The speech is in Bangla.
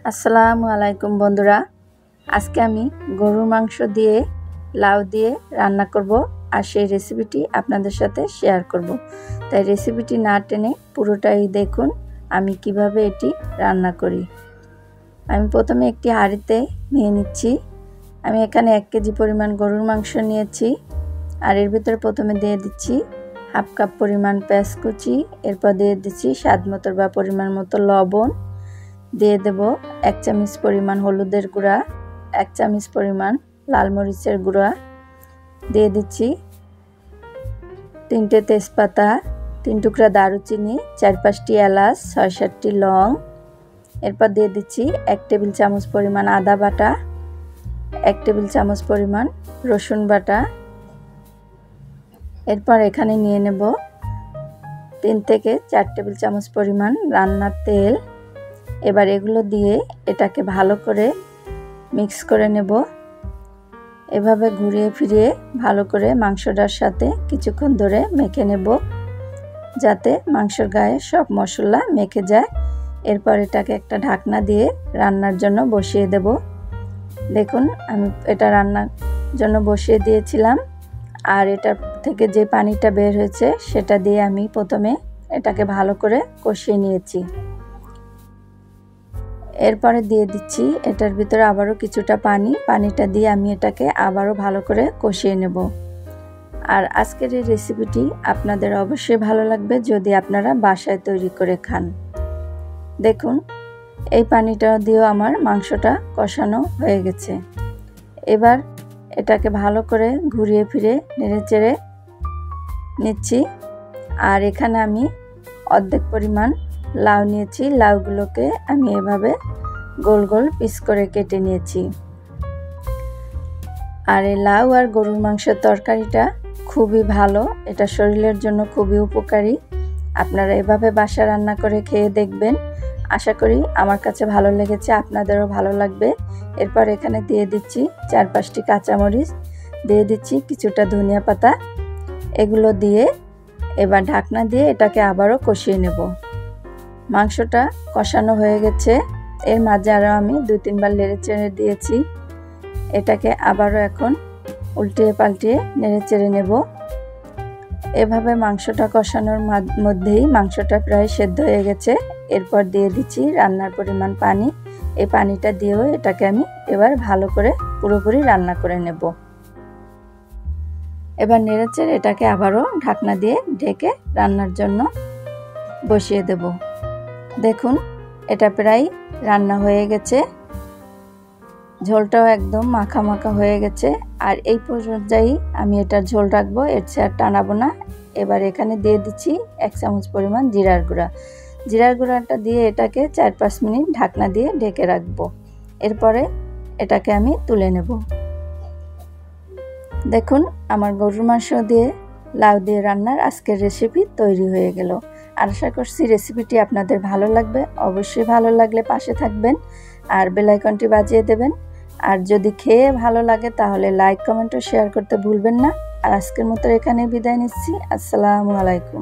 আসসালামু আলাইকুম বন্ধুরা, আজকে আমি গরুর মাংস দিয়ে লাউ দিয়ে রান্না করব আর সেই রেসিপিটি আপনাদের সাথে শেয়ার করব। তাই রেসিপিটি না টেনে পুরোটাই দেখুন আমি কিভাবে এটি রান্না করি। আমি প্রথমে একটি হাঁড়িতে নিয়ে নিচ্ছি। আমি এখানে 1 কেজি পরিমাণ গরুর মাংস নিয়েছি আর এর ভিতরে প্রথমে দিয়ে দিচ্ছি হাফ কাপ পরিমাণ পেঁয়াজ কুচি, এরপর দিয়ে দিচ্ছি স্বাদ মতো বা পরিমাণ মতো লবণ, দিয়ে দেব 1 চামচ পরিমাণ হলুদের গুঁড়া, 1 চামচ পরিমাণ লাল মরিচের গুঁড়া, দিয়ে দিচ্ছি 3টে তেজপাতা, 3 টুকরা দারুচিনি, 4-5টি এলাচ, 6-7টি লং। এরপর দিয়ে দিচ্ছি 1 টেবিল চামচ পরিমাণ আদা বাটা, 1 টেবিল চামচ পরিমাণ রসুন বাটা। এরপর এখানে নিয়ে নেব 3 থেকে 4 টেবিল চামচ পরিমাণ রান্নার তেল। এবার এগুলো দিয়ে এটাকে ভালো করে মিক্স করে নেব। এভাবে ঘুরিয়ে ফিরিয়ে ভালো করে মাংসটার সাথে কিছুক্ষণ ধরে মেখে নেব যাতে মাংসের গায়ে সব মশলা মেখে যায়। এরপর এটাকে একটা ঢাকনা দিয়ে রান্নার জন্য বসিয়ে দেব। দেখুন আমি এটা রান্নার জন্য বসিয়ে দিয়েছিলাম আর এটা থেকে যে পানিটা বের হয়েছে সেটা দিয়ে আমি প্রথমে এটাকে ভালো করে কষিয়ে নিয়েছি। এরপরে দিয়ে দিচ্ছি এটার ভিতরে আবারও কিছুটা পানিটা দিয়ে আমি এটাকে আবারও ভালো করে কষিয়ে নেব। আর আজকের এই রেসিপিটি আপনাদের অবশ্যই ভালো লাগবে যদি আপনারা বাসায় তৈরি করে খান। দেখুন এই পানিটা দিয়েও আমার মাংসটা কষানো হয়ে গেছে। এবার এটাকে ভালো করে ঘুরিয়ে ফিরে নেড়েচেড়ে নিচ্ছি। আর এখানে আমি অর্ধেক পরিমাণ লাউ নিয়েছি, লাউগুলোকে আমি এভাবে গোল গোল পিস করে কেটে নিয়েছি। আর এই লাউ আর গরুর মাংসের তরকারিটা খুবই ভালো, এটা শরীরের জন্য খুবই উপকারী। আপনারা এভাবে বাসা রান্না করে খেয়ে দেখবেন, আশা করি আমার কাছে ভালো লেগেছে, আপনাদেরও ভালো লাগবে। এরপর এখানে দিয়ে দিচ্ছি 4-5টি কাঁচামরিচ, দিয়ে দিচ্ছি কিছুটা ধনিয়া পাতা। এগুলো দিয়ে এবার ঢাকনা দিয়ে এটাকে আবারও কষিয়ে নেব। মাংসটা কষানো হয়ে গেছে, এর মাঝে আরও আমি 2-3 বার নেড়েচেড়ে দিয়েছি। এটাকে আবারও এখন উল্টিয়ে পাল্টিয়ে নেড়েচেড়ে নেব। এভাবে মাংসটা কষানোর মধ্যেই মাংসটা প্রায় সেদ্ধ হয়ে গেছে। এরপর দিয়ে দিচ্ছি রান্নার পরিমাণ পানি। এই পানিটা দিয়েও এটাকে আমি এবার ভালো করে পুরোপুরি রান্না করে নেব। এবার নেড়েচেড়ে এটাকে আবারও ঢাকনা দিয়ে ঢেকে রান্নার জন্য বসিয়ে দেব। দেখুন এটা প্রায় রান্না হয়ে গেছে, ঝোলটাও একদম মাখা মাখা হয়ে গেছে। আর এই পর্যায়ে আমি এটার ঝোল রাখবো, এর চেয়ে আর টানাবো না। এবার এখানে দিয়ে দিচ্ছি 1 চামচ পরিমাণ জিরার গুঁড়া। জিরার গুঁড়াটা দিয়ে এটাকে 4-5 মিনিট ঢাকনা দিয়ে ঢেকে রাখবো। এরপরে এটাকে আমি তুলে নেব। দেখুন আমার গরুর মাংস দিয়ে লাউ দিয়ে রান্নার আজকের রেসিপি তৈরি হয়ে গেল। আর আশা করছি রেসিপিটি আপনাদের ভালো লাগবে। অবশ্যই ভালো লাগলে পাশে থাকবেন আর বেল আইকনটি বাজিয়ে দেবেন। আর যদি খেয়ে ভালো লাগে তাহলে লাইক, কমেন্ট ও শেয়ার করতে ভুলবেন না। আর আজকের মতো এখানে বিদায় নিচ্ছি। আসসালামু আলাইকুম।